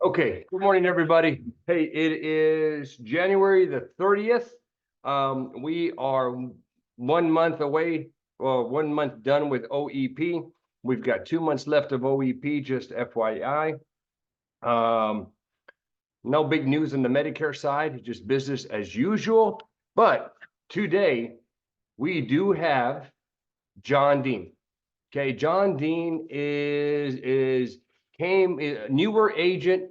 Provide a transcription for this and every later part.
Okay, good morning, everybody. Hey, it is January the 30th. We are 1 month away, well, 1 month done with OEP. We've got 2 months left of OEP, just FYI. No big news on the Medicare side, just business as usual. But today we do have John Dean. Okay, John Dean is a newer agent.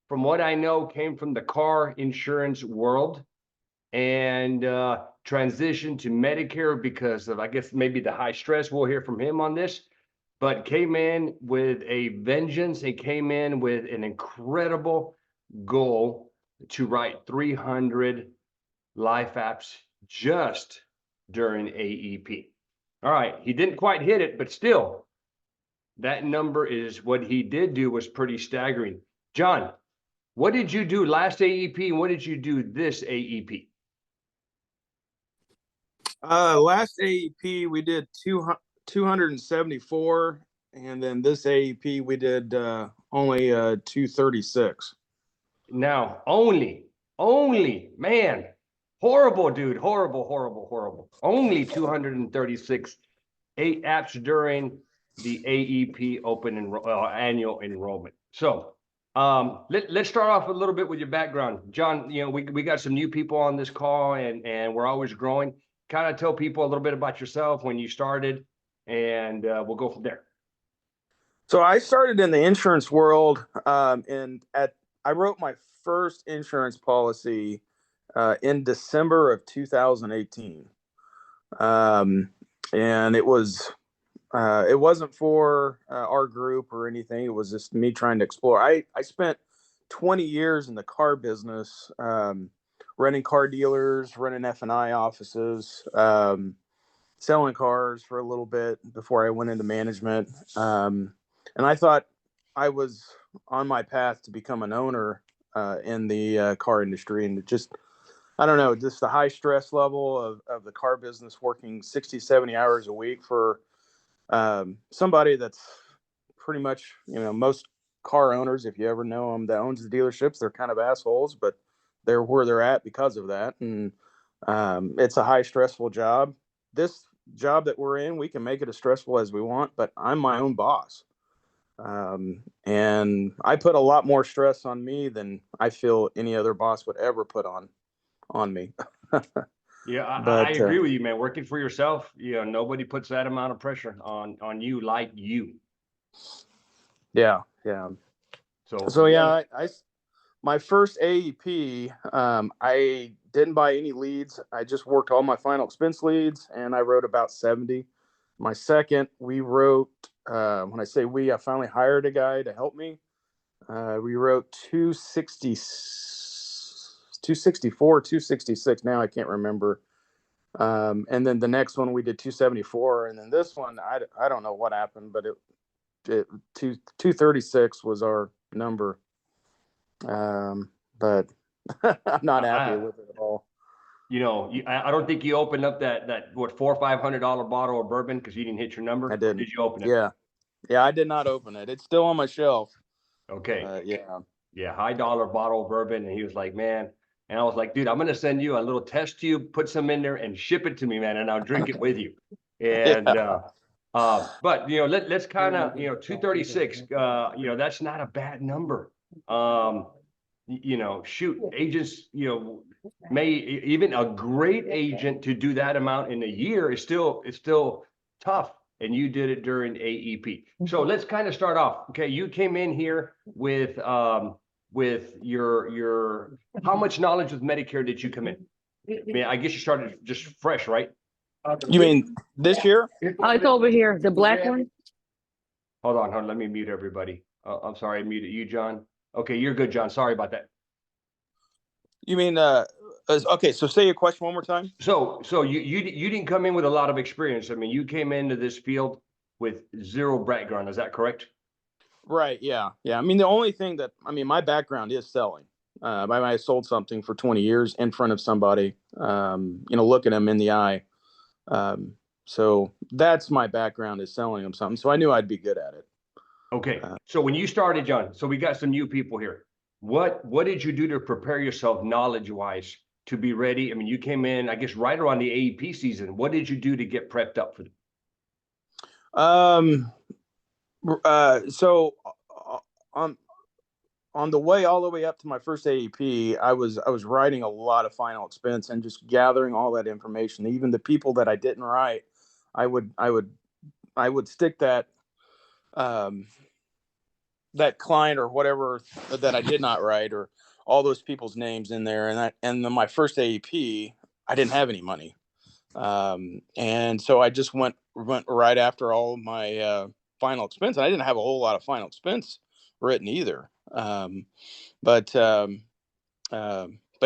From what I know, came from the car insurance world and transitioned to Medicare because of, I guess, maybe the high stress. We'll hear from him on this, but came in with a vengeance. He came in with an incredible goal to write 300 life apps just during AEP. All right, he didn't quite hit it, but still, that number is what he did do was pretty staggering. John, what did you do last AEP and what did you do this AEP? Last AEP we did 274, and then this AEP we did only 236. Now, only, man, horrible, dude, horrible. Only 236 apps during the AEP annual enrollment. So let's start off a little bit with your background. John, we got some new people on this call and we're always growing. Kind of tell people a little bit about yourself, when you started, and we'll go from there. So I started in the insurance world, and I wrote my first insurance policy in December of 2018, and it wasn't for our group or anything. It was just me trying to explore. I spent 20 years in the car business, renting car dealers, running F&I offices, selling cars for a little bit before I went into management. And I thought I was on my path to become an owner in the car industry. And I don't know, just the high stress level of the car business, working 60, 70 hours a week for somebody that's pretty much, most car owners, if you ever know them, that owns the dealerships, they're kind of assholes, but they're where they're at because of that. And it's a high stressful job. This job that we're in, we can make it as stressful as we want, but I'm my own boss. And I put a lot more stress on me than I feel any other boss would ever put on me. Yeah, I agree with you, man. Working for yourself, nobody puts that amount of pressure on you like you. Yeah. So yeah, my first AEP, I didn't buy any leads. I just worked all my final expense leads, and I wrote about 70. My second, we wrote, when I say we, I finally hired a guy to help me. We wrote 264, 266. Now I can't remember. And then the next one we did 274. And then this one, I don't know what happened, but it 236 was our number. But I'm not happy with it at all. I don't think you opened up that what, $400 or $500 bottle of bourbon because you didn't hit your number. I didn't. Did you open it? Yeah, I did not open it. It's still on my shelf. Okay. Yeah, high dollar bottle of bourbon, and he was like, man. And I was like, dude, I'm gonna send you a little test tube, put some in there, and ship it to me, man, and I'll drink it with you. And but let's kind of 236. That's not a bad number. Shoot, agents, may even a great agent to do that amount in a year is still tough. And you did it during AEP. So let's kind of start off. Okay, you came in here with your how much knowledge with Medicare did you come in? I mean, I guess you started just fresh, right? You mean this year? Oh, it's over here, the black one. Hold on. Let me mute everybody. I'm sorry, I muted you, John. Okay, you're good, John. Sorry about that. You mean okay, so say your question one more time. So you didn't come in with a lot of experience. I mean, you came into this field with zero background. Is that correct? Right. Yeah. I mean, the only thing my background is selling. I sold something for 20 years in front of somebody, looking them in the eye. So that's my background, is selling them something. So I knew I'd be good at it. Okay. So when you started, John, so we got some new people here. What did you do to prepare yourself knowledge-wise to be ready? I mean, you came in, I guess, right around the AEP season. What did you do to get prepped up for them? So on on the way all the way up to my first AEP, I was writing a lot of final expense and just gathering all that information. Even the people that I didn't write, I would stick um, that client or whatever that I did not write, or all those people's names in there. And then my first AEP, I didn't have any money, and so I just went right after all of my final expense. And I didn't have a whole lot of final expense written either. But but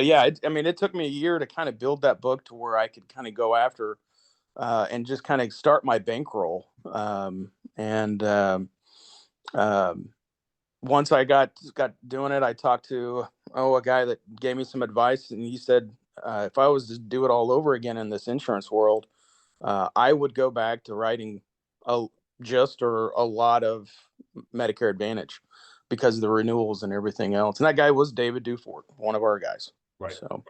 yeah, I mean, it took me a year to kind of build that book to where I could kind of go after and just kind of start my bankroll. And once I got doing it, I talked to a guy that gave me some advice, and he said if I was to do it all over again in this insurance world, I would go back to writing a a lot of Medicare Advantage because of the renewals and everything else. And that guy was David Dufort, one of our guys. Right. So Right.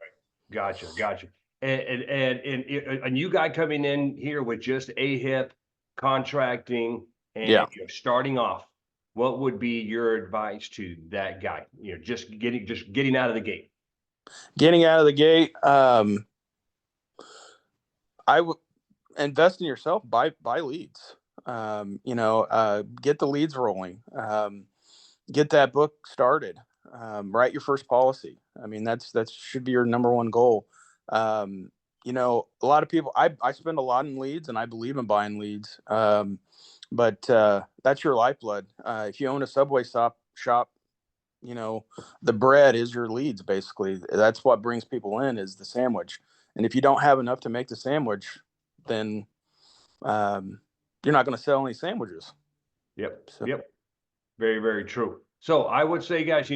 Gotcha. And you guy coming in here with just AHIP contracting and yeah, starting off, what would be your advice to that guy? Just getting out of the gate. getting out of the gate, I would invest in yourself, buy leads. Get the leads rolling. Get that book started. Write your first policy. I mean, that should be your number one goal. A lot of people, I spend a lot in leads, and I believe in buying leads. But that's your lifeblood. If you own a Subway shop, the bread is your leads. Basically, that's what brings people in, is the sandwich. And if you don't have enough to make the sandwich, then you're not going to sell any sandwiches. Yep. So. Yep. Very, very true. So I would say, guys,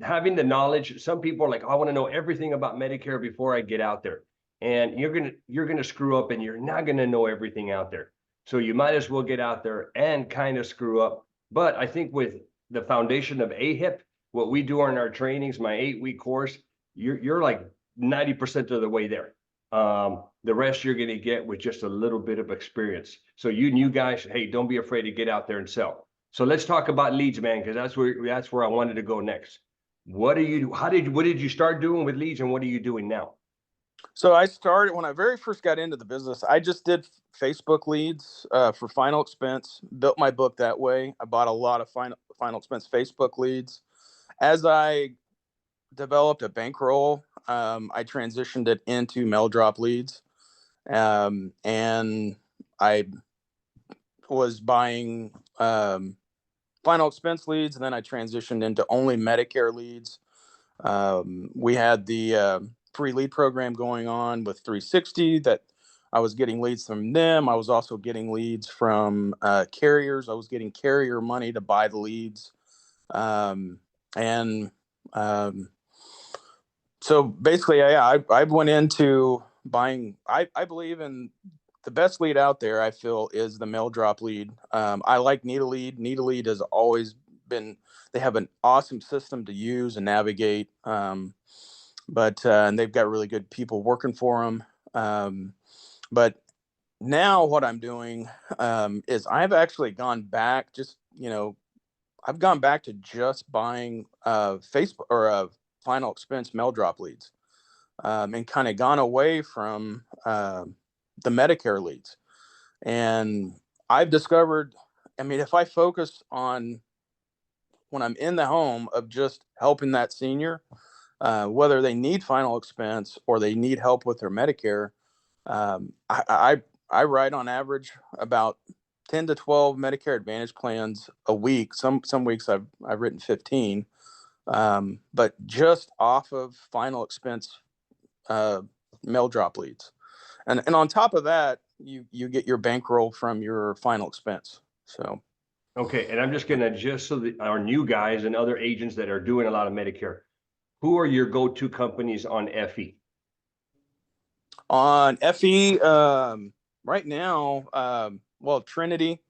having the knowledge, some people are like, I want to know everything about Medicare before I get out there. And you're gonna screw up, and you're not gonna know everything out there. So you might as well get out there and kind of screw up. But I think with the foundation of AHIP, what we do in our trainings, my 8-week course, you're like 90% of the way there. The rest you're gonna get with just a little bit of experience. So you new guys, hey, don't be afraid to get out there and sell. So let's talk about leads, man, because that's where I wanted to go next. What did you start doing with leads, and what are you doing now? So I started when I very first got into the business. I just did Facebook leads for final expense. Built my book that way. I bought a lot of final expense Facebook leads. As I developed a bankroll, I transitioned it into mail drop leads, and I was buying final expense leads, and then I transitioned into only Medicare leads. We had the free lead program going on with 360 that I was getting leads from them. I was also getting leads from carriers. I was getting carrier money to buy the leads. And so basically, yeah, I went into buying, I believe in the best lead out there, I feel, is the mail drop lead. I like Need a Lead. Need a Lead has always been, they have an awesome system to use and navigate. And they've got really good people working for them. But now what I'm doing is I've actually gone back, I've gone back to just buying Facebook or final expense mail drop leads, and kind of gone away from the Medicare leads. And I've discovered, I mean, if I focus on when I'm in the home of just helping that senior, whether they need final expense or they need help with their Medicare, I write on average about 10 to 12 Medicare Advantage plans a week. Some weeks I've written 15, but just off of final expense mail drop leads, and on top of that, you get your bankroll from your final expense. So. Okay, and I'm just so that our new guys and other agents that are doing a lot of Medicare, who are your go-to companies on FE? On FE, right now, well, Trinity,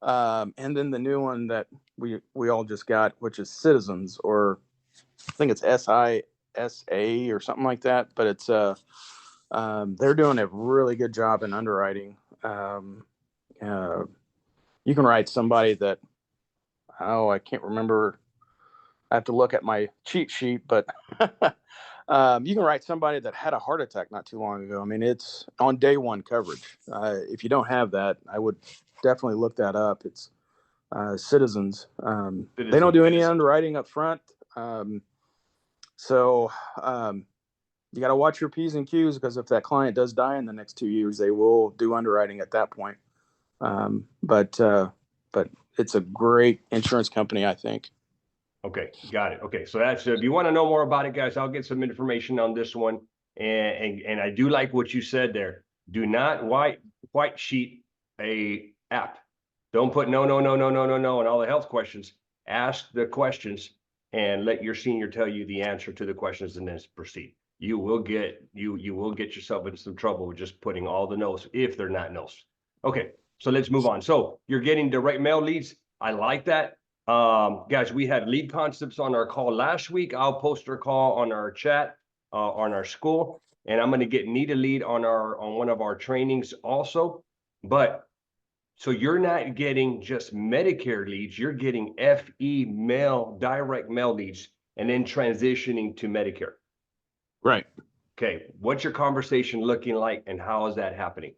And then the new one that we all just got, which is Citizens, or I think it's SISA or something like that. But it's they're doing a really good job in underwriting. You can write somebody that, I can't remember. I have to look at my cheat sheet, but you can write somebody that had a heart attack not too long ago. I mean, it's on day one coverage. If you don't have that, I would definitely look that up. It's Citizens. They don't do any underwriting up front. So you got to watch your P's and Q's, because if that client does die in the next 2 years, they will do underwriting at that point. But it's a great insurance company, I think. Okay, got it. Okay, so that's if you want to know more about it, guys, I'll get some information on this one. And I do like what you said there. Do not white sheet a app. Don't put no and all the health questions. Ask the questions and let your senior tell you the answer to the questions, and then proceed. You will get yourself into some trouble with just putting all the no's if they're not no's. Okay, so let's move on. So you're getting direct mail leads. I like that. Guys, we had lead concepts on our call last week. I'll post our call on our chat, on our school, and I'm going to get Need a Lead on one of our trainings also. But so you're not getting just Medicare leads, you're getting FE mail, direct mail leads, and then transitioning to Medicare. Right. Okay. What's your conversation looking like, and how is that happening?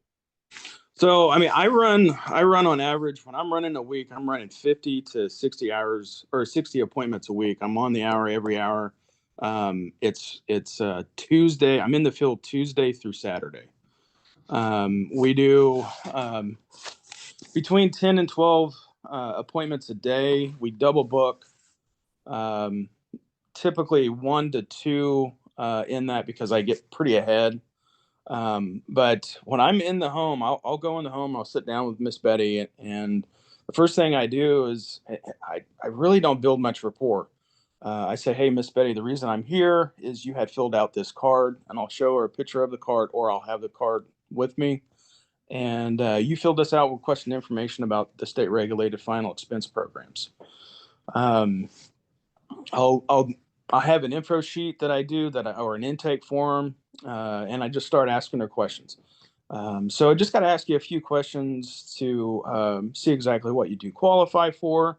So, I mean, I run on average, when I'm running a week, I'm running 50 to 60 hours or 60 appointments a week. I'm on the hour every hour. It's Tuesday. I'm in the field Tuesday through Saturday. We do between 10 and 12 appointments a day. We double book, typically 1 to 2 in that, because I get pretty ahead. But when I'm in the home, I'll go in the home, I'll sit down with Miss Betty, and the first thing I do is I really don't build much rapport. I say, hey, Miss Betty, the reason I'm here is you had filled out this card, and I'll show her a picture of the card, or I'll have the card with me. And you filled this out with question information about the state regulated final expense programs. I'll have an info sheet that I do or an intake form, and I just start asking her questions. So I just got to ask you a few questions to see exactly what you do qualify for.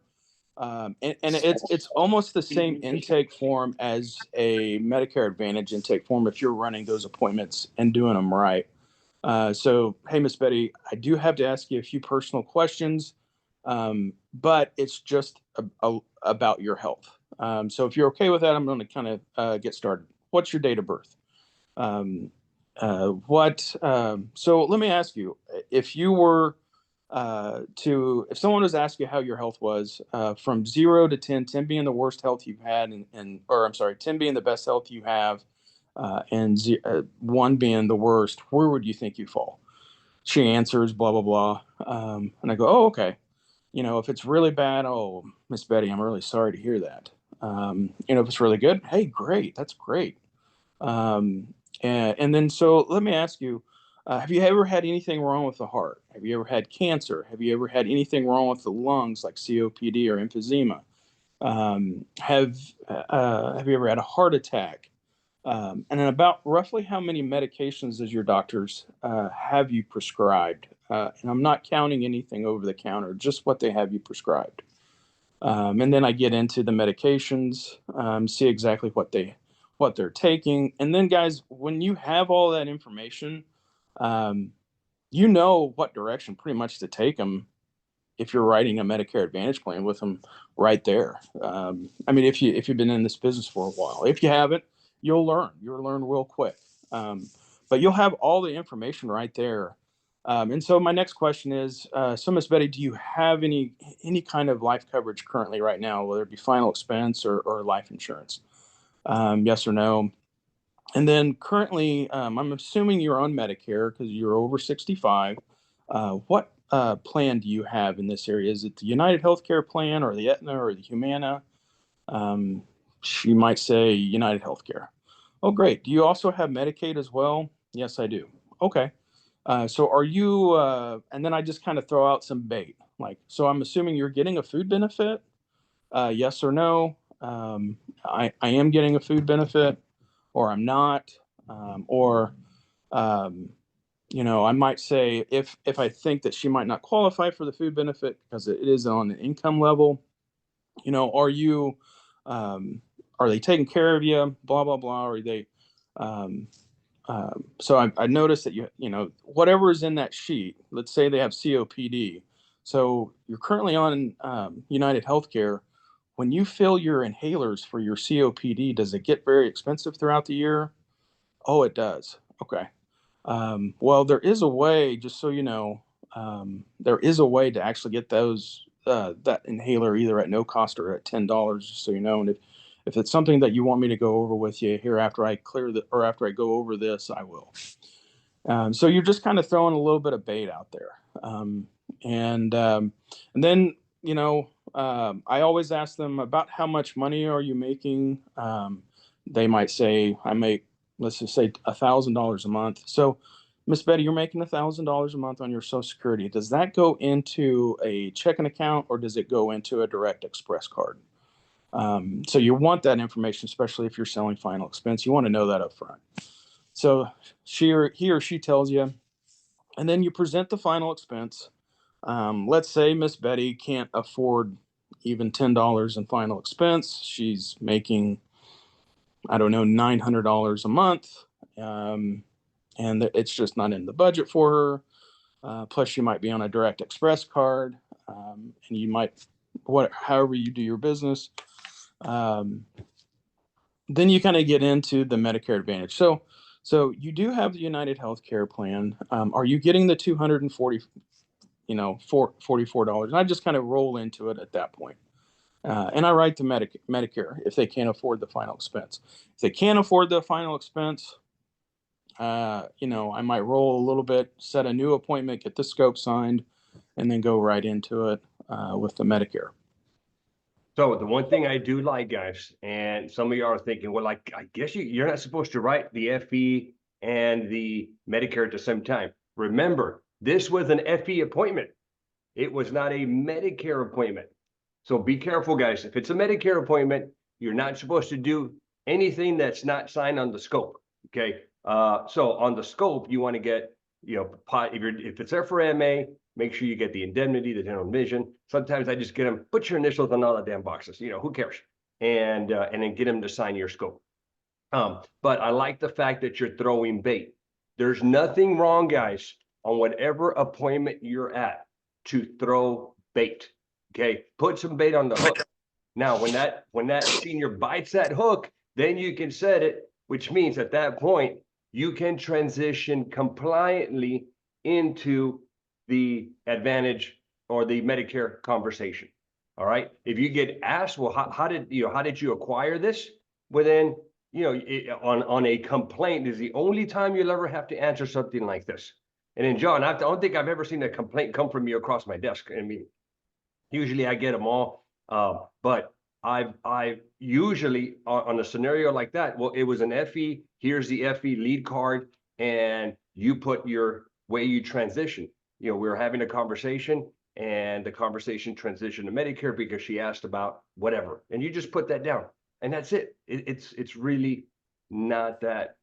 And it's almost the same intake form as a Medicare Advantage intake form if you're running those appointments and doing them right. So, hey, Miss Betty, I do have to ask you a few personal questions, but it's just about your health. So if you're okay with that, I'm going to kind of get started. What's your date of birth? So let me ask you, if you were if someone was to ask you how your health was, from 0 to 10, 10 being the worst health you've had, or I'm sorry, 10 being the best health you have, and 1 being the worst, where would you think you fall? She answers, blah, blah, blah. And I go, oh, okay. If it's really bad, oh, Miss Betty, I'm really sorry to hear that. If it's really good, hey, great. That's great. And then, so let me ask you, have you ever had anything wrong with the heart? Have you ever had cancer? Have you ever had anything wrong with the lungs, like COPD or emphysema? Have you ever had a heart attack? And then, about roughly how many medications does your doctors have you prescribed? And I'm not counting anything over the counter, just what they have you prescribed. And then I get into the medications, see exactly what they're taking. And then, guys, when you have all that information, you know what direction pretty much to take them if you're writing a Medicare Advantage plan with them right there. I mean, if you've been in this business for a while. If you haven't, you'll learn real quick. But you'll have all the information right there. And so my next question is, so Ms. Betty, do you have any kind of life coverage currently right now, whether it be final expense or life insurance? Yes or no? And then currently, I'm assuming you're on Medicare because you're over 65. What plan do you have in this area? Is it the United Healthcare plan, or the Aetna, or the Humana? She might say United Healthcare. Oh, great. Do you also have Medicaid as well? Yes, I do. Okay. So are you, and then I just kind of throw out some bait. Like, so I'm assuming you're getting a food benefit. Yes or no? I am getting a food benefit, or I'm not, or I might say if I think that she might not qualify for the food benefit because it is on an income level, are you, are they taking care of you? Blah blah blah. Are they? Um, so I noticed that whatever is in that sheet. Let's say they have COPD. So you're currently on United Healthcare. When you fill your inhalers for your COPD, does it get very expensive throughout the year? Oh, it does. Okay. Well, there is a way, just so you know, there is a way to actually get that inhaler either at no cost or at $10, just so you know. And if it's something that you want me to go over with you here after I after I go over this, I will. So you're just kind of throwing a little bit of bait out there. And then, I always ask them about how much money are you making. They might say, I make, let's just say $1,000 a month. So Miss Betty, you're making $1,000 a month on your Social Security. Does that go into a checking account or does it go into a direct express card? So you want that information, especially if you're selling final expense. You want to know that up front. So he or she tells you, and then you present the final expense. Let's say Miss Betty can't afford even $10 in final expense. She's making, I don't know, $900 a month. And it's just not in the budget for her. Plus, you might be on a direct express card, and you might, however you do your business. Then you kind of get into the Medicare Advantage. So you do have the United Healthcare plan. Are you getting the $244? And I just kind of roll into it at that point. And I write to Medicare if they can't afford the final expense. If they can't afford the final expense, I might roll a little bit, set a new appointment, get the scope signed, and then go right into it with the Medicare. So the one thing I do like, guys, and some of you are thinking, well, like, I guess you're not supposed to write the FE and the Medicare at the same time. Remember, this was an FE appointment. It was not a Medicare appointment. So be careful, guys. If it's a Medicare appointment, you're not supposed to do anything that's not signed on the scope. Okay. So on the scope, you want to get, if it's there for MA, make sure you get the indemnity, the general vision. Sometimes I just get them, put your initials on all the damn boxes. Who cares? And then get them to sign your scope. But I like the fact that you're throwing bait. There's nothing wrong, guys, on whatever appointment you're at to throw bait. Okay, put some bait on the hook. Now, when that senior bites that hook, then you can set it, which means at that point you can transition compliantly into the Advantage or the Medicare conversation. All right. If you get asked, well, how did you acquire this? Well, then, on a complaint is the only time you'll ever have to answer something like this. And then, John, I don't think I've ever seen a complaint come from you across my desk. I mean, usually I get them all, but I've usually on a scenario like that, well, it was an FE, here's the FE lead card, and you put your way you transition. We were having a conversation and the conversation transitioned to Medicare because she asked about whatever, and you just put that down, and that's it. It's really not that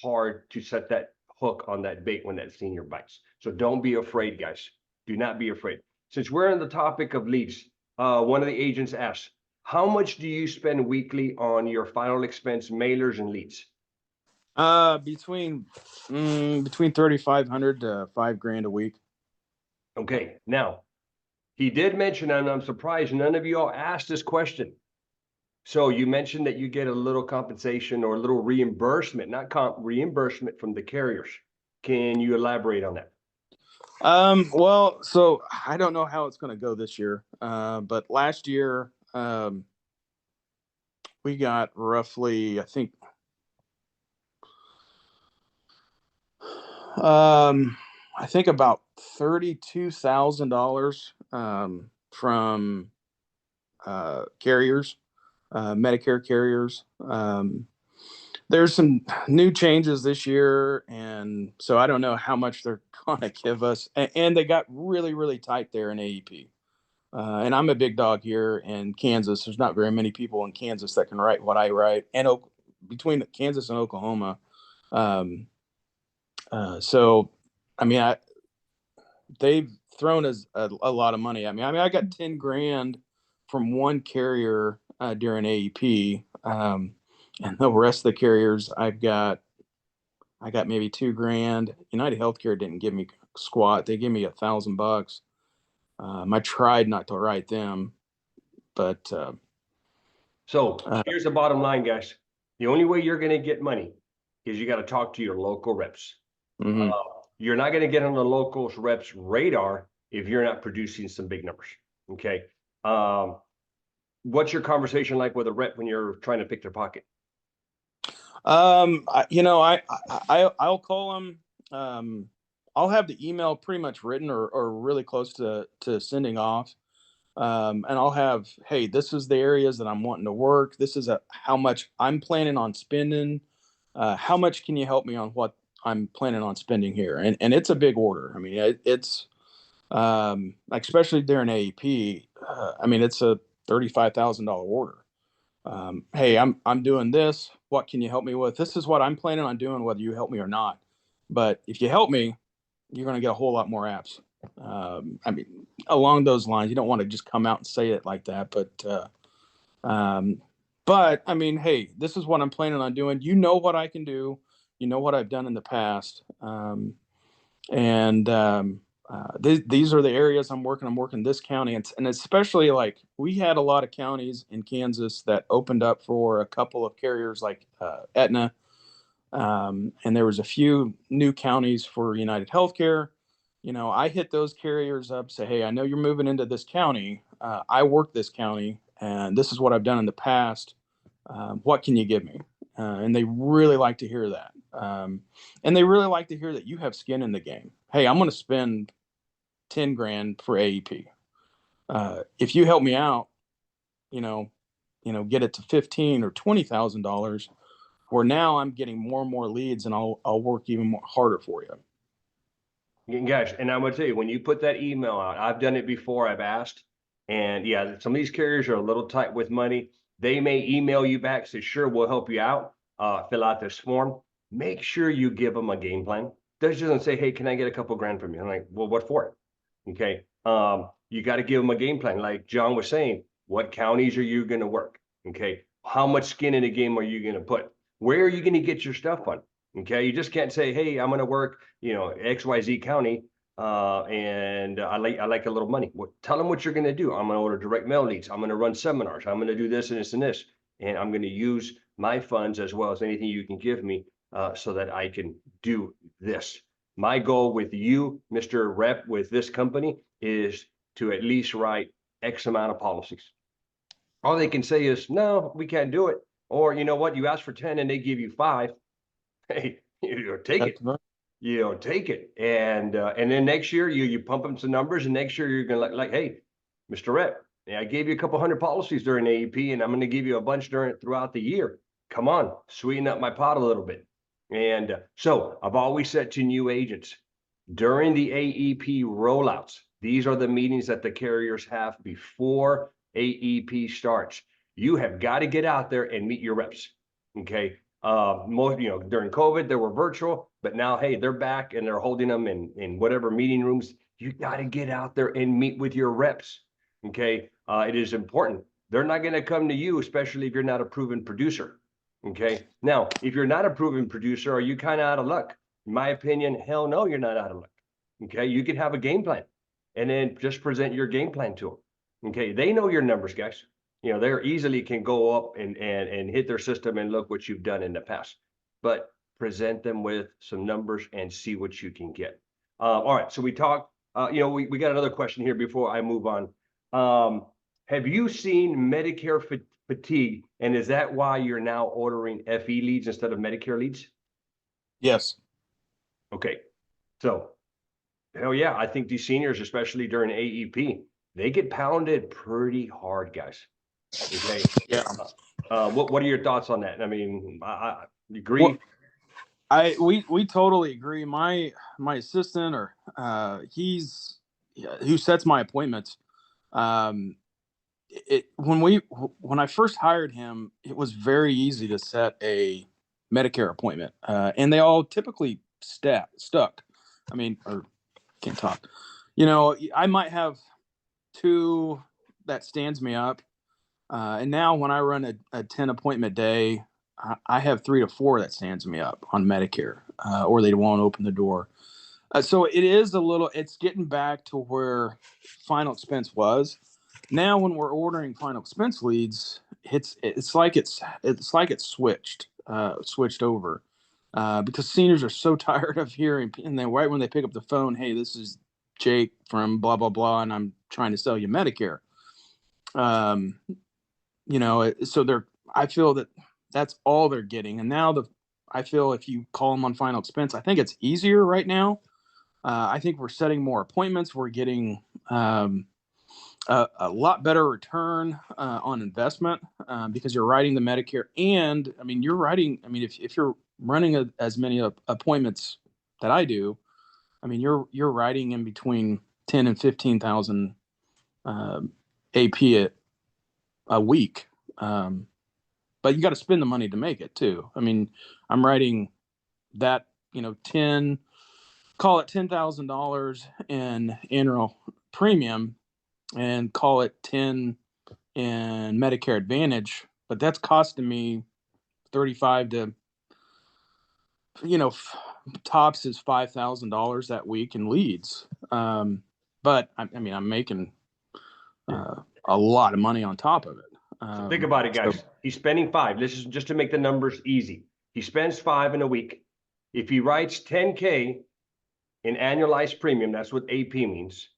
hard to set that hook on that bait when that senior bites. So don't be afraid, guys. Do not be afraid. Since we're on the topic of leads, one of the agents asked, how much do you spend weekly on your final expense mailers and leads? Between 3,500 to $5,000 a week. Okay, now he did mention, and I'm surprised none of you all asked this question. So you mentioned that you get a little compensation or a little reimbursement, reimbursement from the carriers. Can you elaborate on that? Well, so I don't know how it's going to go this year, but last year we got roughly, I think, about $32,000 from carriers, Medicare carriers. There's some new changes this year, and so I don't know how much they're going to give us. And they got really, really tight there in AEP. And I'm a big dog here in Kansas. There's not very many people in Kansas that can write what I write, and between Kansas and Oklahoma. Um, so, I mean, they've thrown us a lot of money at me. I got 10 grand from one carrier during AEP, and the rest of the carriers I got maybe 2 grand. United Healthcare didn't give me squat. They gave me $1,000. I tried not to write them, but So here's the bottom line, guys. The only way you're going to get money is you got to talk to your local reps. mhm. You're not going to get on the local reps radar if you're not producing some big numbers. Okay. What's your conversation like with a rep when you're trying to pick their pocket? I'll call them. I'll have the email pretty much written or really close to sending off. And I'll have, hey, this is the areas that I'm wanting to work. This is how much I'm planning on spending. How much can you help me on what I'm planning on spending here? And it's a big order. I mean, it's like especially during AEP. I mean, it's a $35,000 order. Hey, I'm doing this. What can you help me with? This is what I'm planning on doing, whether you help me or not. But if you help me, you're going to get a whole lot more apps. I mean, along those lines, you don't want to just come out and say it like that, but I mean, hey, this is what I'm planning on doing. You know what I can do. You know what I've done in the past, and these are the areas I'm working. I'm working this county, and especially like we had a lot of counties in Kansas that opened up for a couple of carriers like Aetna, and there was a few new counties for United Healthcare. I hit those carriers up, say, hey, I know you're moving into this county. I work this county, and this is what I've done in the past. What can you give me? And they really like to hear that. And they really like to hear that you have skin in the game. Hey, I'm going to spend 10 grand for AEP. If you help me out, you know, get it to 15 or $20,000, where now I'm getting more and more leads, and I'll work even more harder for you. Guys, and I'm going to tell you, when you put that email out, I've done it before, I've asked, and yeah, some of these carriers are a little tight with money. They may email you back, say, sure, we'll help you out, fill out this form. Make sure you give them a game plan. They doesn't say, hey, can I get a couple grand from you? I'm like, well, what for? Okay. You got to give them a game plan. Like John was saying, what counties are you going to work? Okay. How much skin in the game are you going to put? Where are you going to get your stuff on? Okay. You just can't say, hey, I'm going to work, XYZ county. And I like a little money. Tell them what you're going to do. I'm going to order direct mail leads. I'm going to run seminars. I'm going to do this and this and this. And I'm going to use my funds as well as anything you can give me so that I can do this. My goal with you, Mr. Rep, with this company is to at least write X amount of policies. All they can say is, no, we can't do it. Or you know what, you ask for 10 and they give you 5. Hey, take it. Take it. And then next year you pump them some numbers, and next year you're gonna like, hey, Mr. Rep, I gave you a couple hundred policies during AEP, and I'm gonna give you a bunch throughout the year. Come on, sweeten up my pot a little bit. And so I've always said to new agents, during the AEP rollouts, these are the meetings that the carriers have before AEP starts. You have got to get out there and meet your reps. Okay. During COVID, they were virtual, but now, hey, they're back and they're holding them in whatever meeting rooms. You got to get out there and meet with your reps. Okay. It is important. They're not going to come to you, especially if you're not a proven producer. Okay. Now, if you're not a proven producer, are you kind of out of luck? In my opinion, hell no, you're not out of luck. Okay. You can have a game plan and then just present your game plan to them. Okay. They know your numbers, guys. They easily can go up and hit their system and look what you've done in the past, but present them with some numbers and see what you can get. All right. So we talked, we got another question here before I move on. Have you seen Medicare fatigue? And is that why you're now ordering FE leads instead of Medicare leads? Yes. Okay. So, hell yeah, I think these seniors, especially during AEP, they get pounded pretty hard, guys. Okay. Yeah. What are your thoughts on that? I mean, You agree? We totally agree. My assistant or who sets my appointments. When I first hired him, it was very easy to set a Medicare appointment, and they all typically stuck. I mean, or can't talk. I might have two that stands me up, and now when I run a 10 appointment day, I have 3 to 4 that stands me up on Medicare, or they won't open the door. So it is it's getting back to where final expense was. Now, when we're ordering final expense leads, it's like it's switched over, because seniors are so tired of hearing, and then right when they pick up the phone, hey, this is Jake from blah blah blah, and I'm trying to sell you Medicare. So I feel that's all they're getting, and now I feel if you call them on final expense, I think it's easier right now. I think we're setting more appointments. We're getting a lot better return on investment, because you're writing the Medicare, and I mean if you're running as many appointments that I do, I mean you're writing in between 10 and 15,000 AP a week, but you got to spend the money to make it too. I mean, I'm writing that call it $10,000 in annual premium, and call it 10 in Medicare Advantage, but that's costing me 35 to, tops is $5,000 that week in leads. But I'm making a lot of money on top of it. So think about it, guys. He's spending 5. This is just to make the numbers easy. He spends 5 in a week. If he writes 10K in annualized premium, that's what AP means.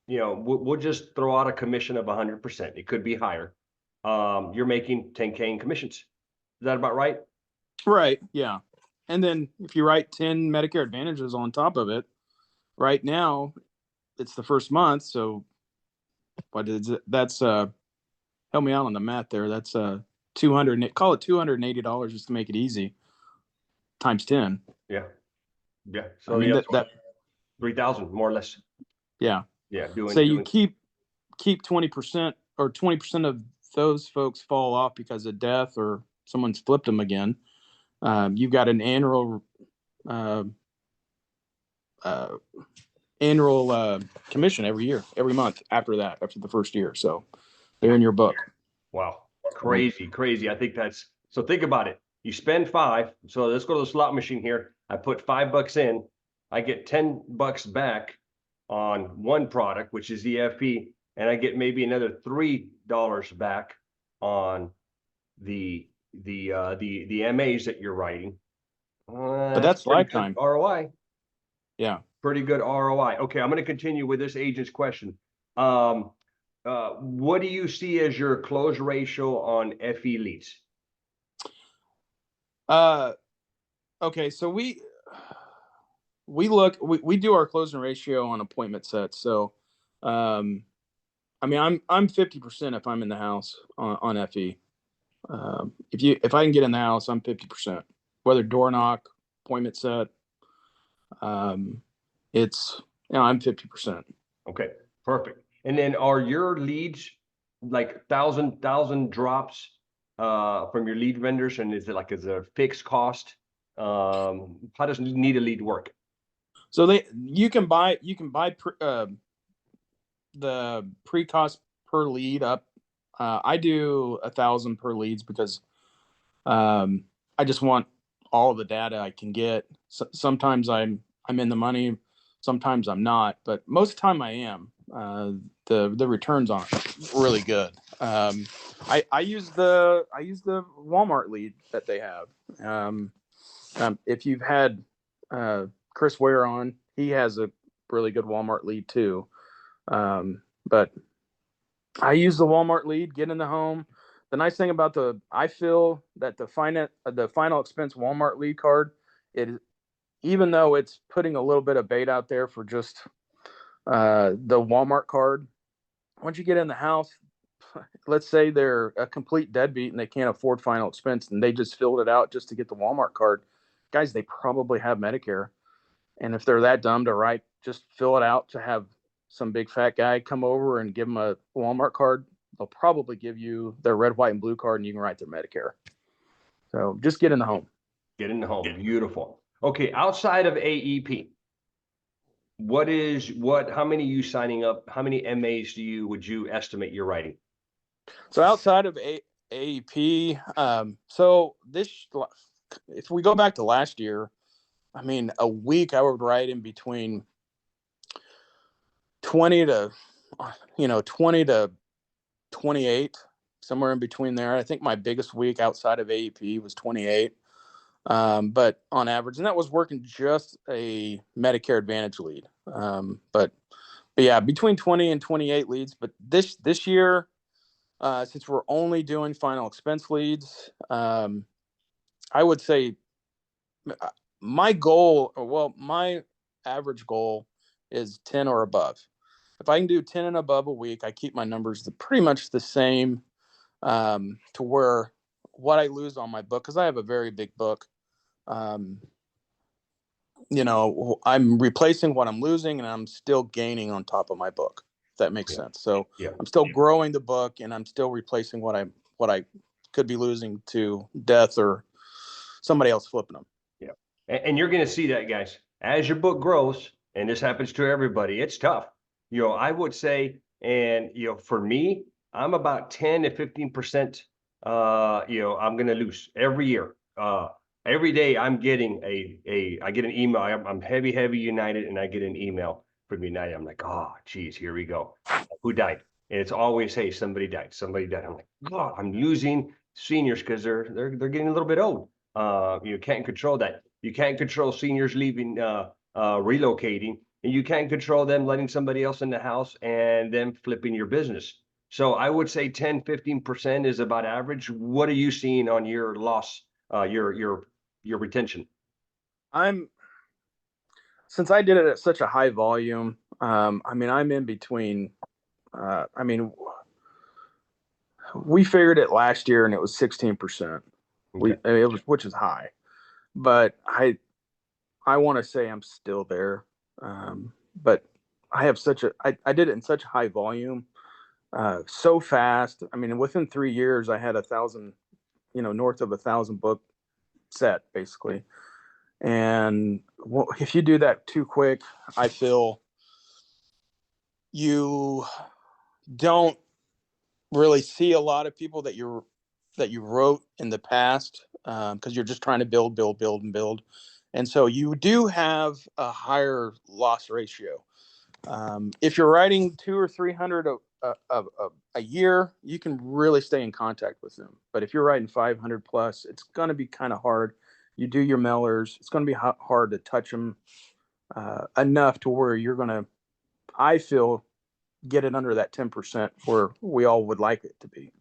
We'll just throw out a commission of 100%. It could be higher. You're making 10K in commissions. Is that about right? Right. Yeah. And then if you write 10 Medicare Advantages on top of it, right now it's the first month. So what is it? That's help me out on the math there. That's call it $280 just to make it easy, times 10. Yeah. So I mean, that 3,000 more or less. Yeah. Yeah. You keep 20%, or 20% of those folks fall off because of death or someone's flipped them again. You've got an annual commission every month after the first year. So they're in your book. Wow. Crazy. I think so think about it. You spend 5. So let's go to the slot machine here. I put $5 in. I get $10 back on one product, which is the FP, and I get maybe another $3 back on the MAs that you're writing. But that's lifetime ROI. Yeah. Pretty good ROI. Okay, I'm going to continue with this agent's question. What do you see as your close ratio on FE leads? Okay, so we do our closing ratio on appointment sets. So, I'm 50% if I'm in the house on FE. If I can get in the house, I'm 50%. Whether door knock, appointment set, I'm 50%. Okay, perfect. And then are your leads like 1,000 drops from your lead vendors, and is it a fixed cost? How does need a lead work? So you can buy the pre-cost per lead up. I do 1,000 per leads because I just want all the data I can get. Sometimes I'm in the money, sometimes I'm not, but most of the time I am. The returns on it really good. I use the Walmart lead that they have. If you've had Chris Ware on, he has a really good Walmart lead too. But I use the Walmart lead, get in the home. The nice thing about I feel that the final expense Walmart lead card, even though it's putting a little bit of bait out there for just the Walmart card, once you get in the house, let's say they're a complete deadbeat and they can't afford final expense and they just filled it out just to get the Walmart card, guys, they probably have Medicare. And if they're that dumb to write, just fill it out to have some big fat guy come over and give them a Walmart card, they'll probably give you their red, white, and blue card and you can write their Medicare. So just get in the home. Get in the home. Beautiful. Okay, outside of AEP, how many are you signing up? How many MAs would you estimate you're writing? So outside of AEP, so if we go back to last year, I mean, a week I would write in between 20 to 28, somewhere in between there. I think my biggest week outside of AEP was 28. But on average, and that was working just a Medicare Advantage lead. But yeah, between 20 and 28 leads. But this year, since we're only doing final expense leads, I would say my average goal is 10 or above. If I can do 10 and above a week, I keep my numbers pretty much the same, to where what I lose on my book, because I have a very big book, I'm replacing what I'm losing and I'm still gaining on top of my book, if that makes sense. So I'm still growing the book and I'm still replacing what I could be losing to death or somebody else flipping them. Yeah. And you're going to see that, guys, as your book grows, and this happens to everybody, it's tough. I would say, and, for me, I'm about 10 to 15%, I'm going to lose every year. Every day I'm getting I get an email. I'm heavy United, and I get an email from United. I'm like, oh, geez, here we go. Who died? And it's always, hey, somebody died. Somebody died. I'm like, God, I'm losing seniors because they're getting a little bit old. You can't control that. You can't control seniors leaving, relocating, and you can't control them letting somebody else in the house and them flipping your business. So I would say 10, 15% is about average. What are you seeing on your loss, your retention? Since I did it at such a high volume, I'm in between, we figured it last year and it was 16%. Okay. Which is high, but I want to say I'm still there. But I have I did it in such high volume, so fast. I mean, within 3 years, I had 1,000, north of 1,000 book set basically. And if you do that too quick, I feel you don't really see a lot of people that you wrote in the past, because you're just trying to build, and build. And so you do have a higher loss ratio. If you're writing 200 or 300 a year, you can really stay in contact with them. But if you're writing 500 plus, it's going to be kind of hard. You do your mailers, it's going to be hard to touch them enough to where you're going to, I feel, get it under that 10% where we all would like it to be.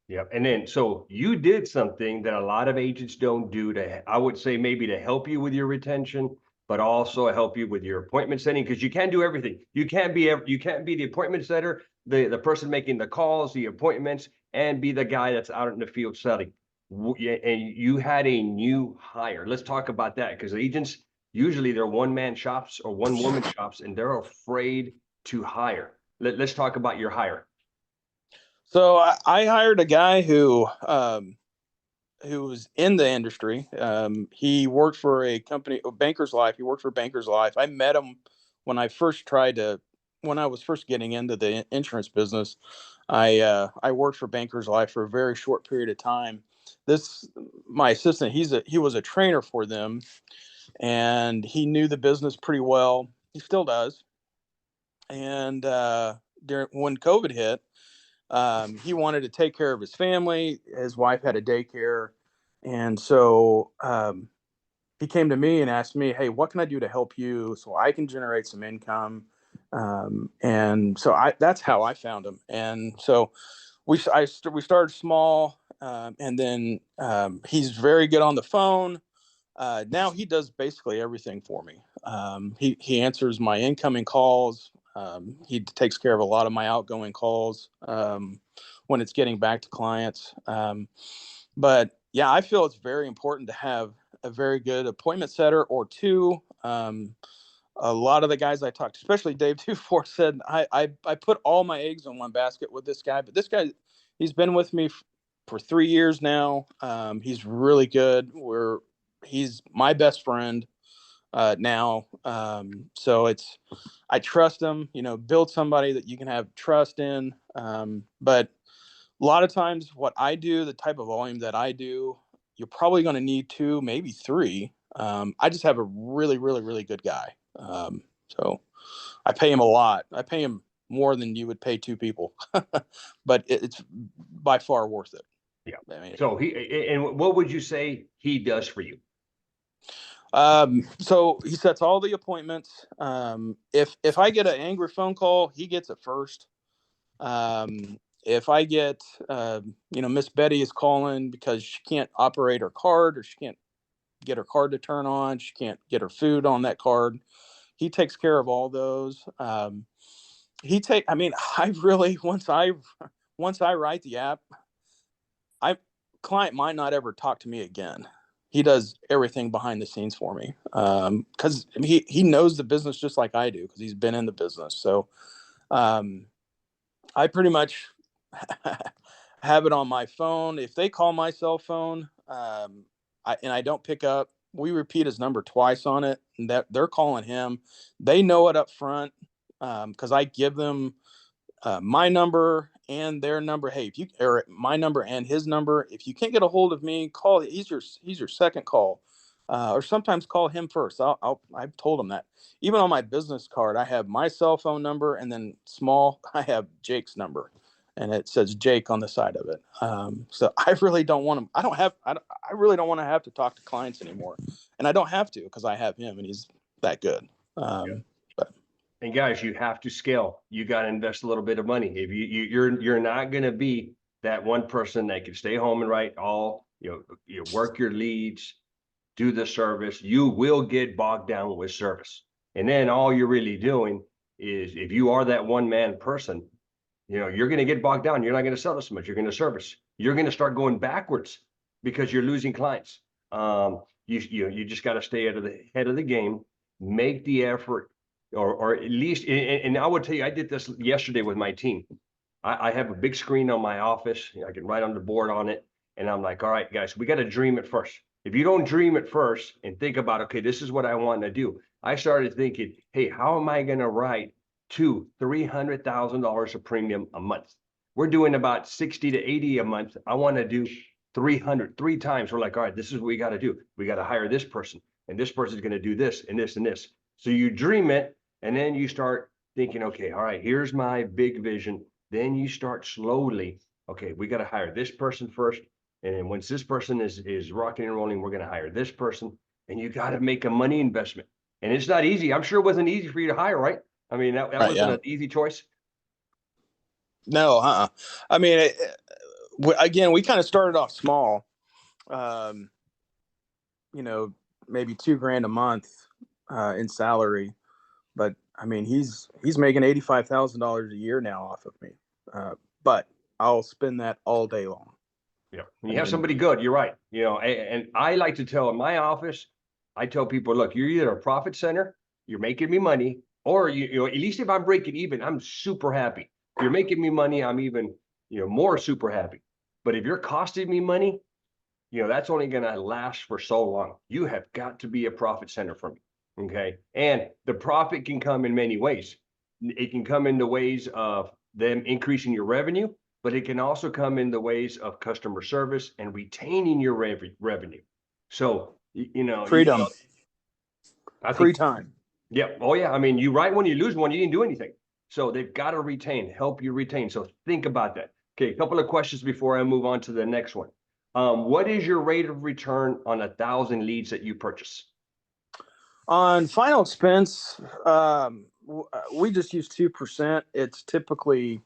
Yeah. And then, so you did something that a lot of agents don't do I would say maybe to help you with your retention, but also help you with your appointment setting, because you can't do everything. You can't be the appointment setter, the person making the calls, the appointments, and be the guy that's out in the field selling. And you had a new hire. Let's talk about that, because agents, usually they're one-man shops or one-woman shops, and they're afraid to hire. Let's talk about your hire. So I hired a guy who was in the industry. He worked for a company, Banker's Life. He worked for Banker's Life. I met him when I was first getting into the insurance business. I worked for Banker's Life for a very short period of time. My assistant, he was a trainer for them, and he knew the business pretty well. He still does. And when COVID hit, he wanted to take care of his family. His wife had a daycare. And so he came to me and asked me, hey, what can I do to help you so I can generate some income? And so that's how I found him. And so we started small, and then he's very good on the phone. Now he does basically everything for me. He answers my incoming calls. He takes care of a lot of my outgoing calls when it's getting back to clients. But yeah, I feel it's very important to have a very good appointment setter or two. A lot of the guys I talked to, especially Dave Dufour, said I put all my eggs in one basket with this guy. But this guy, he's been with me for 3 years now. He's really good. He's my best friend now. So I trust him. Build somebody that you can have trust in. But a lot of times, what I do, the type of volume that I do, you're probably going to need 2, maybe 3. I just have a really, really, really good guy. So I pay him a lot. I pay him more than you would pay 2 people, but it's by far worth it. Yeah. I mean, So and what would you say he does for you? So he sets all the appointments. If I get an angry phone call, he gets it first. If I get, Miss Betty is calling because she can't operate her card or she can't get her card to turn on, she can't get her food on that card, he takes care of all those. I really, once I write the app, client might not ever talk to me again. He does everything behind the scenes for me. Cause he knows the business just like I do, because he's been in the business. So, I pretty much have it on my phone. If they call my cell phone, I don't pick up, we repeat his number twice on it, and that they're calling him. They know it up front, because I give them my number and their number. Hey, if you or my number and his number, if you can't get a hold of me, call. He's your second call, or sometimes call him first. I've told him that. Even on my business card, I have my cell phone number, and then small, I have Jake's number, and it says Jake on the side of it. So I really don't want to. I really don't want to have to talk to clients anymore, and I don't have to, because I have him, and he's that good. Yeah. And guys, you have to scale. You got to invest a little bit of money. If you're not going to be that one person that can stay home and write all, you work your leads, do the service, you will get bogged down with service. And then all you're really doing is, if you are that one man person, you're going to get bogged down. You're not going to sell as much. You're going to service. You're going to start going backwards because you're losing clients. You just got to stay out of the head of the game, make the effort, or at least, and I would tell you, I did this yesterday with my team. I have a big screen on my office. I can write on the board on it. And I'm like, all right, guys, we got to dream it first. If you don't dream it first and think about, okay, this is what I want to do. I started thinking, hey, how am I going to write $200,000-$300,000 of premium a month? We're doing about 60 to 80 a month. I want to do 300 3 times. We're like, all right, this is what we got to do. We got to hire this person, and this person's going to do this and this and this. So you dream it, and then you start thinking, okay, all right, here's my big vision. Then you start slowly, okay, we got to hire this person first. And then once this person is rocking and rolling, we're going to hire this person. And you got to make a money investment. And it's not easy. I'm sure it wasn't easy for you to hire, right? I mean, that wasn't an easy choice. No, I mean, again, we kind of started off small, maybe $2,000 a month in salary. But I mean, he's making $85,000 a year now off of me. But I'll spend that all day long. Yeah, when you have somebody good, you're right. And I like to tell in my office, I tell people, look, you're either a profit center, you're making me money, or at least if I'm breaking even, I'm super happy. If you're making me money, I'm even, more super happy. But if you're costing me money, that's only going to last for so long. You have got to be a profit center for me. Okay. And the profit can come in many ways. It can come in the ways of them increasing your revenue, but it can also come in the ways of customer service and retaining your revenue. So, freedom, free time. Yeah. Oh yeah. I mean, you write one, you lose one, you didn't do anything. So they've got to help you retain. So think about that. Okay. A couple of questions before I move on to the next one. What is your rate of return on 1,000 leads that you purchase? On final expense, we just use 2%. It's typically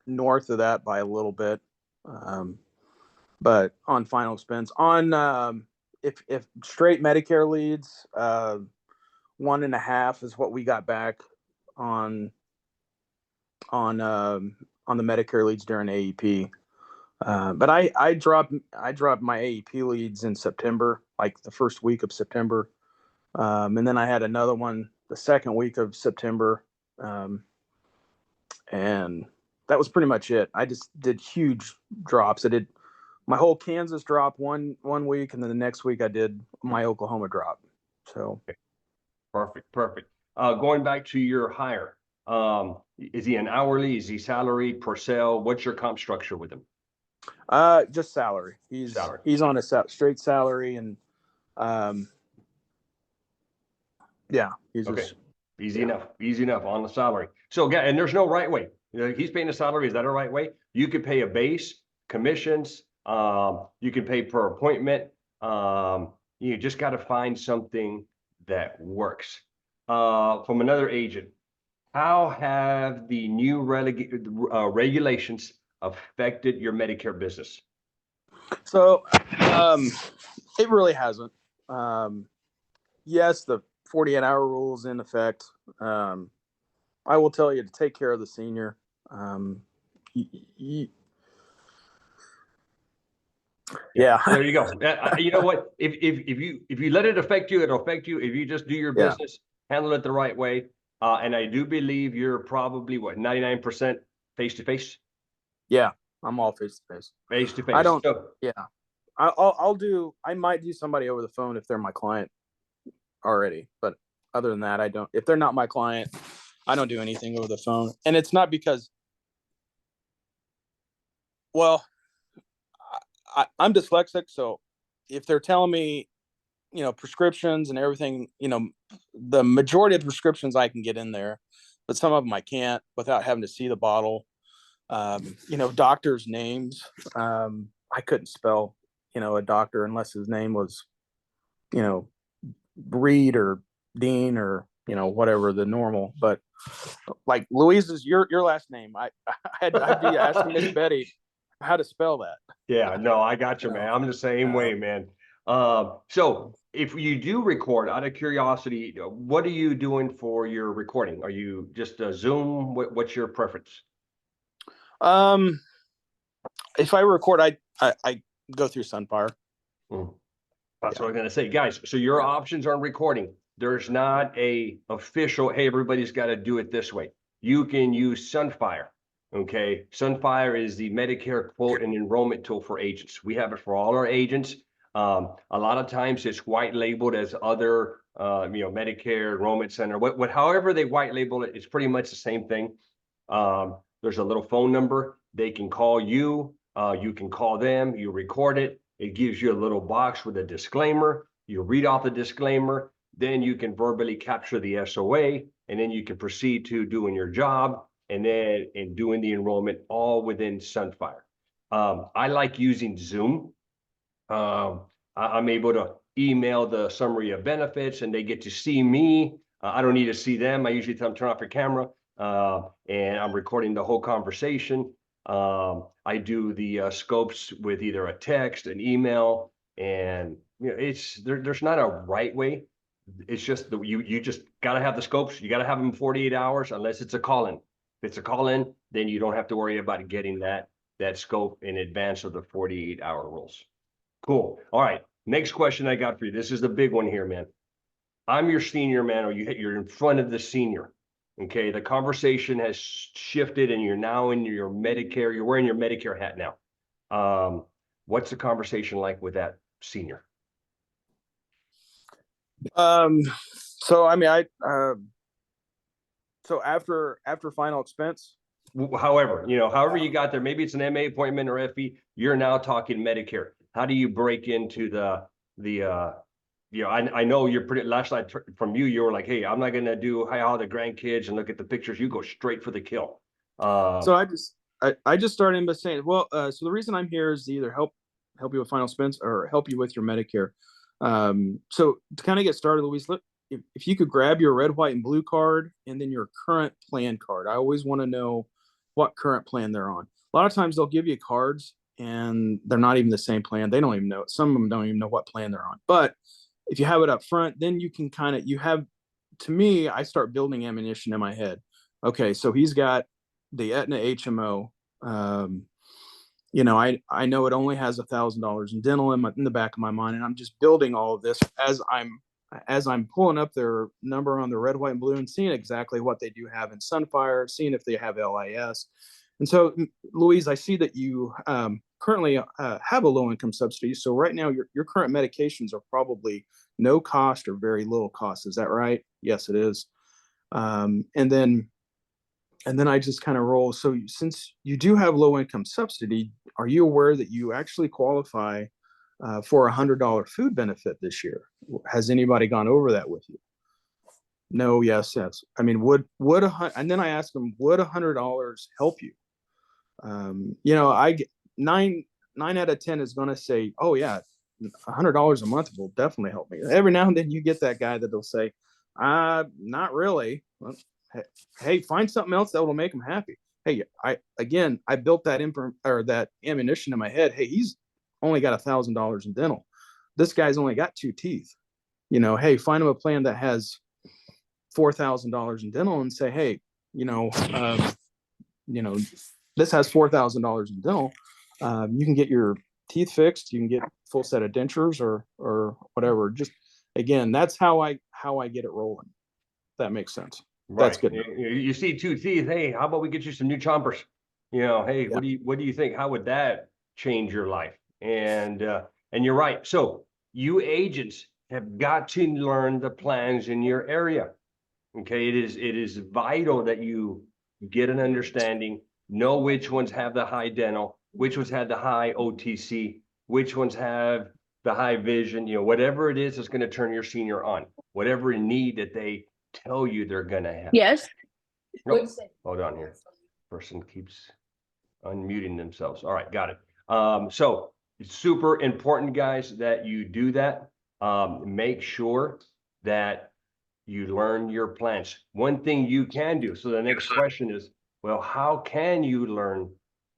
north of that by a little bit. But on final expense, if straight Medicare leads, 1.5 is what we got back on the Medicare leads during AEP. But I dropped my AEP leads in September, like the first week of September, and then I had another one the second week of September, and that was pretty much it. I just did huge drops. I did my whole Kansas drop one week, and then the next week I did my Oklahoma drop. So Perfect, perfect. Going back to your hire, is he an hourly? Is he salary per sale? What's your comp structure with him? just salary. Salary. He's on a straight salary, and yeah, he's Okay. just Easy enough on the salary. So again, and there's no right way. He's paying a salary. Is that a right way? You could pay a base, commissions. You can pay per appointment. You just got to find something that works. From another agent, how have the new regulations affected your Medicare business? so. It really hasn't. Yes, the 48-hour rule is in effect. I will tell you to take care of the senior. Yeah. There you go. You know what? If you let it affect you, it'll affect you. If you just do your Yeah. business, handle it the right way. And I do believe you're probably 99% face to face. Yeah, I'm all face to face. Face to face. I don't. Yeah, I might do somebody over the phone if they're my client already, but other than that, I don't. If they're not my client, I don't do anything over the phone. And it's not because, well, I'm dyslexic, so if they're telling me, prescriptions and everything, the majority of the prescriptions I can get in there, but some of them I can't without having to see the bottle. Doctors' names. I couldn't spell, a doctor unless his name was, Reed or Dean or, whatever the normal. But like Louise's, your last name, I'd be asking Miss Betty how to spell that. Yeah, no, I got you, man. I'm the same way, man. So if you do record, out of curiosity, what are you doing for your recording? Are you just a Zoom? What's your preference? If I record, I go through Sunfire. That's what I'm gonna say, guys. So your options on recording. There's not a official, hey, everybody's got to do it this way. You can use Sunfire. Okay, Sunfire is the Medicare quote and enrollment tool for agents. We have it for all our agents. A lot of times it's white labeled as other, Medicare enrollment center. However they white label it, it's pretty much the same thing. There's a little phone number. They can call you. You can call them. You record it. It gives you a little box with a disclaimer. You read off the disclaimer. Then you can verbally capture the SOA, and then you can proceed to doing your job and then doing the enrollment all within Sunfire. I like using Zoom. I'm able to email the summary of benefits and they get to see me. I don't need to see them. I usually tell them turn off your camera and I'm recording the whole conversation. I do the scopes with either a text, an email, and there's not a right way. It's just that you just got to have the scopes. You got to have them 48 hours unless it's a call-in. If it's a call-in, then you don't have to worry about getting that scope in advance of the 48-hour rules. Cool. All right. Next question I got for you. This is the big one here, man. I'm your senior, man, or you're in front of the senior. Okay. The conversation has shifted and you're now in your Medicare. You're wearing your Medicare hat now. What's the conversation like with that senior? So I mean, so after final expense. However you got there, maybe it's an MA appointment or FE, you're now talking Medicare. How do you break into I know you're pretty, last night from you were like, hey, I'm not going to do how the grandkids and look at the pictures. You go straight for the kill. So I just started by saying, well, so the reason I'm here is to either help you with final expense or help you with your Medicare. So to kind of get started, Luis, if you could grab your red, white, and blue card and then your current plan card. I always want to know what current plan they're on. A lot of times they'll give you cards and they're not even the same plan. They don't even know. Some of them don't even know what plan they're on. But if you have it up front, then you can you have to me, I start building ammunition in my head. Okay, so he's got the Aetna HMO. You know, I know it only has $1,000 in dental in the back of my mind, and I'm just building all of this as I'm pulling up their number on the red, white, and blue and seeing exactly what they do have in Sunfire, seeing if they have LIS. And so, Louise, I see that you currently have a low income subsidy. So right now, your current medications are probably no cost or very little cost. Is that right? Yes, it is. And then I just kind of roll. So since you do have low income subsidy, are you aware that you actually qualify for $100 food benefit this year? Has anybody gone over that with you? No, yes, yes. I mean, and then I asked them, would $100 help you? You know, I get nine out of 10 is going to say, oh yeah, $100 a month will definitely help me. Every now and then you get that guy that'll say, not really. Well, hey, find something else that will make them happy. Hey, I built that that ammunition in my head. Hey, he's only got $1,000 in dental. This guy's only got 2 teeth. You know, hey, find him a plan that has $4,000 in dental and say, hey, you know, this has $4,000 in dental. You can get your teeth fixed. You can get full set of dentures or whatever. Just again, that's how I get it rolling. That makes sense. That's Right. good. You see 2 teeth. Hey, how about we get you some new chompers? You know, hey, Yeah. what do you think? How would that change your life? And you're right. So you agents have got to learn the plans in your area. Okay, it is vital that you get an understanding, know which ones have the high dental, which ones have the high OTC, which ones have the high vision, you know, whatever it is that's going to turn your senior on, whatever need that they tell you they're going to have. Yes. Nope. Hold on here. Person keeps unmuting themselves. All right, got it. So it's super important, guys, that you do that. Make sure that you learn your plans. One thing you can do. So the next question is, well, how can you learn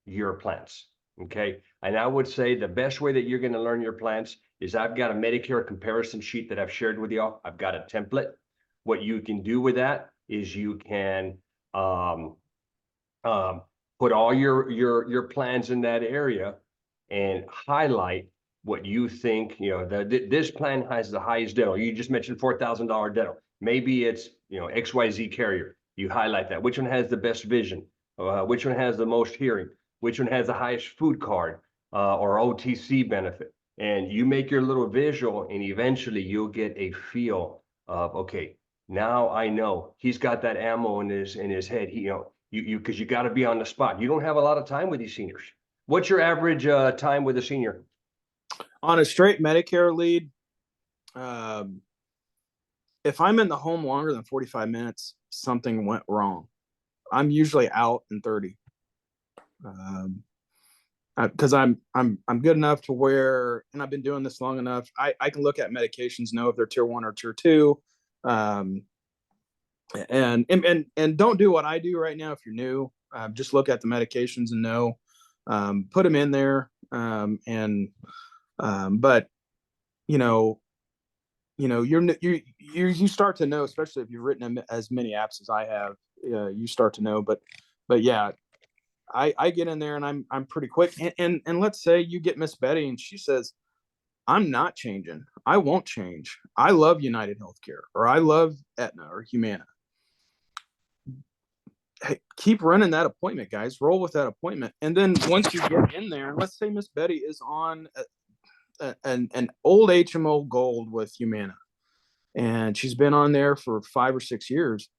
your plans? Okay. And I would say the best way that you're going to learn your plans is I've got a Medicare comparison sheet that I've shared with y'all. I've got a template. What you can do with that is you can put all your plans in that area and highlight what you think, you know, this plan has the highest dental. You just mentioned $4,000 dental. Maybe it's, you know, XYZ carrier. You highlight that. Which one has the best vision? Which one has the most hearing? Which one has the highest food card or OTC benefit? And you make your little visual, and eventually you'll get a feel of, okay, now I know he's got that ammo in his head. He, you know, because you got to be on the spot. You don't have a lot of time with these seniors. What's your average time with a senior? On a straight Medicare lead, if I'm in the home longer than 45 minutes, something went wrong. I'm usually out in 30. Because I'm good enough to where, and I've been doing this long enough, I can look at medications, know if they're tier 1 or tier 2. And don't do what I do right now if you're new. Just look at the medications and know, put them in there. But you start to know, especially if you've written as many apps as I have, you start to know. But yeah, I get in there and I'm pretty quick. And let's say you get Miss Betty and she says, I'm not changing. I won't change. I love United Healthcare, or I love Aetna or Humana. Hey, keep running that appointment, guys. Roll with that appointment. And then once you get in there, let's say Miss Betty is on an old HMO Gold with Humana, and she's been on there for 5 or 6 years.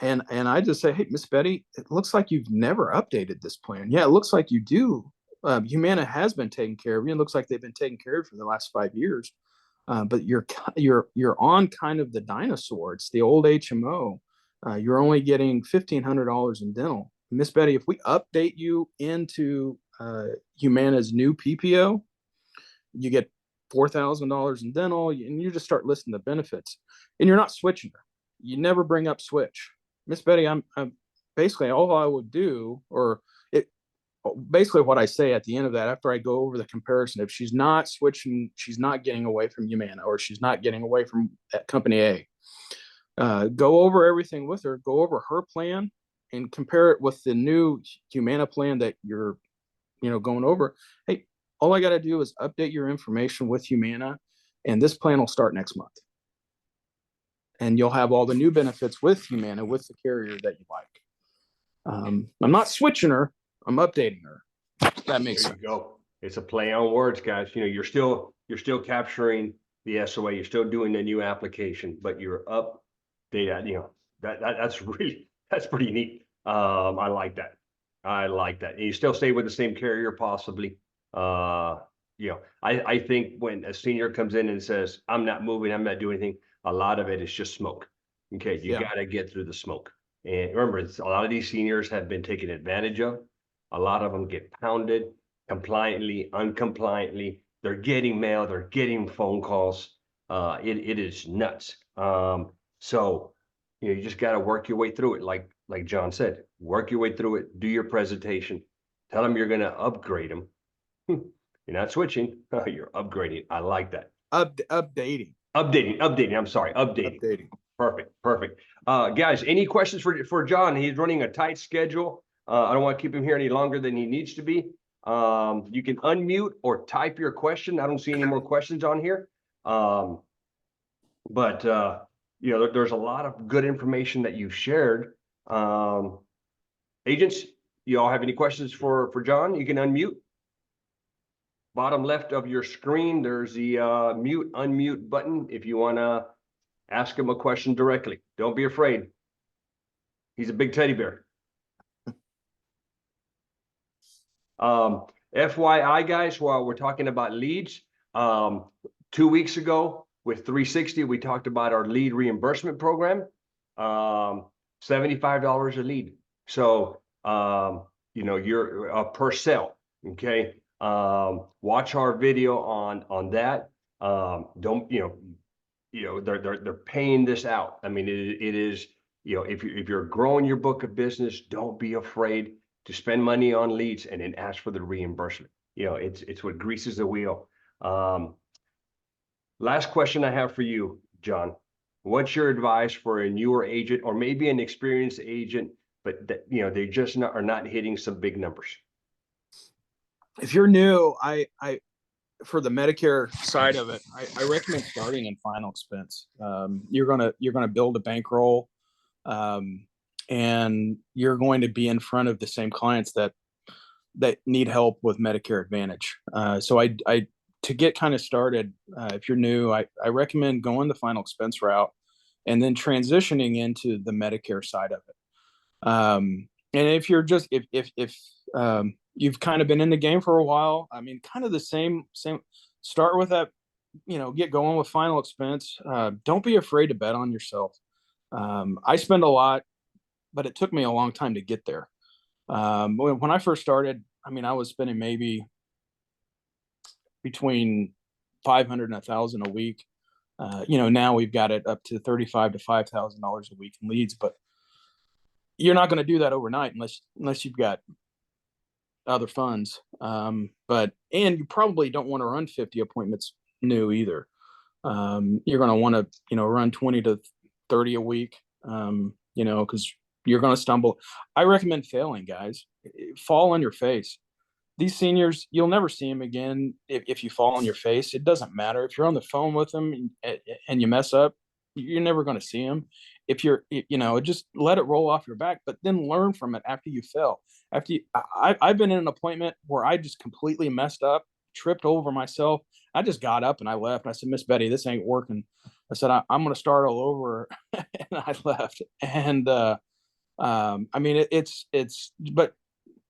And I just say, hey, Miss Betty, it looks like you've never updated this plan. Yeah, it looks like you do. Humana has been taking care of you. It looks like they've been taking care of you for the last 5 years. But you're on kind of the dinosaur. It's the old HMO. You're only getting $1,500 in dental. Miss Betty, if we update you into Humana's new PPO, you get $4,000 in dental, and you just start listing the benefits. And you're not switching her. You never bring up switch. Miss Betty, I'm basically all I would do, basically what I say at the end of that, after I go over the comparison, if she's not switching, she's not getting away from Humana, or she's not getting away from company A, Go over everything with her, go over her plan and compare it with the new Humana plan that you're, going over. Hey, all I got to do is update your information with Humana, and this plan will start next month. And you'll have all the new benefits with Humana, with the carrier that you like. I'm not switching her, I'm updating her. That makes There sense. you go. It's a play on words, guys. You're still capturing the SOA. You're still doing the new application, but you're updated. That's pretty neat. I like that. I like that. And you still stay with the same carrier, possibly. I think when a senior comes in and says, "I'm not moving, I'm not doing anything," a lot of it is just smoke. Okay, you got to get through the smoke. And remember, a lot of these seniors have been taken advantage of. A lot of them get pounded compliantly, uncompliantly. They're getting mail, they're getting phone calls. It is nuts. So you just got to work your way through it. Like John said, work your way through it. Do your presentation. Tell them you're going to upgrade them. You're not switching. You're upgrading. I like that. Updating. Updating. I'm sorry. Updating. Perfect. Guys, any questions for John? He's running a tight schedule. I don't want to keep him here any longer than he needs to be. You can unmute or type your question. I don't see any more questions on here. There's a lot of good information that you've shared. Agents, you all have any questions for John? You can unmute. Bottom left of your screen, there's the mute, unmute button if you want to ask him a question directly. Don't be afraid. He's a big teddy bear. FYI, guys, while we're talking about leads, 2 weeks ago with 360, we talked about our lead reimbursement program, $75 a lead. So, you're per sale. Okay. Watch our video on that. They're paying this out. I mean, it is, if you're growing your book of business, don't be afraid to spend money on leads and then ask for the reimbursement. It's what greases the wheel. Last question I have for you, John. What's your advice for a newer agent or maybe an experienced agent, but they just are not hitting some big numbers? If you're new, I for the Medicare side of it, I recommend starting in final expense. You're gonna build a bankroll, and you're going to be in front of the same clients that need help with Medicare Advantage. So to get kind of started, if you're new, I recommend going the final expense route and then transitioning into the Medicare side of it. And if you're just if you've kind of been in the game for a while, I mean, kind of the same, start with that, get going with final expense. Don't be afraid to bet on yourself. I spend a lot, but it took me a long time to get there. When I first started, I mean, I was spending maybe between 500 and 1,000 a week. Now we've got it up to $35,000 to $5,000 a week in leads, but you're not going to do that overnight unless you've got other funds. And you probably don't want to run 50 appointments new either. You're going to want to, run 20 to 30 a week, because you're going to stumble. I recommend failing, guys. Fall on your face. These seniors, you'll never see them again if you fall on your face. It doesn't matter. If you're on the phone with them and you mess up, you're never going to see them. If you're, just let it roll off your back, but then learn from it after you fail. I've been in an appointment where I just completely messed up, tripped over myself. I just got up and I left. I said, "Miss Betty, this ain't working." I said, I'm going to start all over. And I left. And, I mean,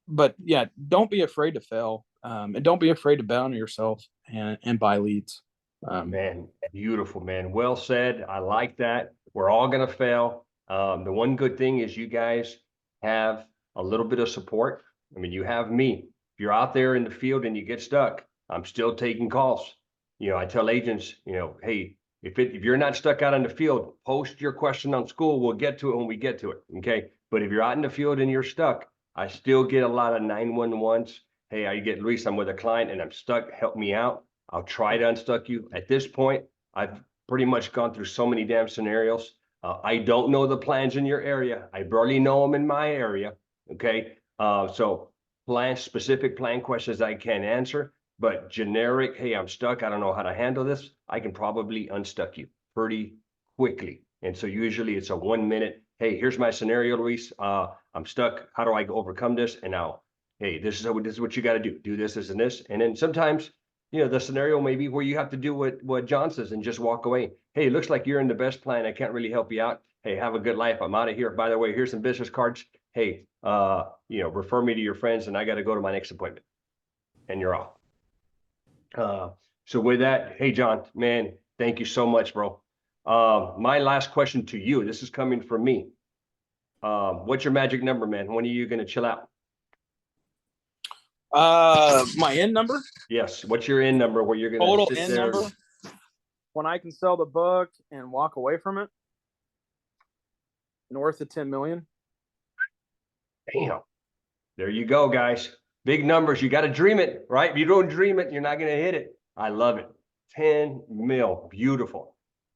but yeah, don't be afraid to fail. And don't be afraid to bet on yourself and buy leads. Man, beautiful, man. Well said. I like that. We're all going to fail. The one good thing is you guys have a little bit of support. I mean, you have me. If you're out there in the field and you get stuck, I'm still taking calls. I tell agents, hey, if you're not stuck out in the field, post your question on school. We'll get to it when we get to it. Okay. But if you're out in the field and you're stuck, I still get a lot of 911s. Hey, I get Luis, I'm with a client and I'm stuck. Help me out. I'll try to unstuck you. At this point, I've pretty much gone through so many damn scenarios. I don't know the plans in your area. I barely know them in my area. Okay. So specific plan questions I can answer, but generic, hey, I'm stuck. I don't know how to handle this. I can probably unstuck you pretty quickly. And so usually it's a 1 minute. Hey, here's my scenario, Luis. I'm stuck. How do I overcome this? And now, hey, this is what you got to do. Do this, this, and this. And then sometimes, the scenario may be where you have to do what John says and just walk away. Hey, it looks like you're in the best plan. I can't really help you out. Hey, have a good life. I'm out of here. By the way, here's some business cards. Hey, refer me to your friends and I got to go to my next appointment. And you're off. So with that, hey, John, man, thank you so much, bro. My last question to you, this is coming from me. What's your magic number, man? When are you going to chill out? My end number? Yes. What's your end number where you're going to Total sit end there? number? When I can sell the book and walk away from it? North of 10 million. Damn. There you go, guys. Big numbers. You got to dream it, right? If you don't dream it, you're not going to hit it. I love it. 10 mil. Beautiful.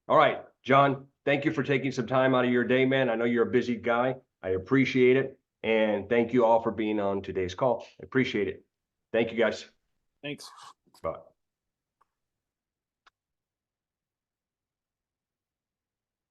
All right, John, thank you for taking some time out of your day, man. I know you're a busy guy. I appreciate it. And thank you all for being on today's call. I appreciate it. Thank you, guys. Thanks. Bye.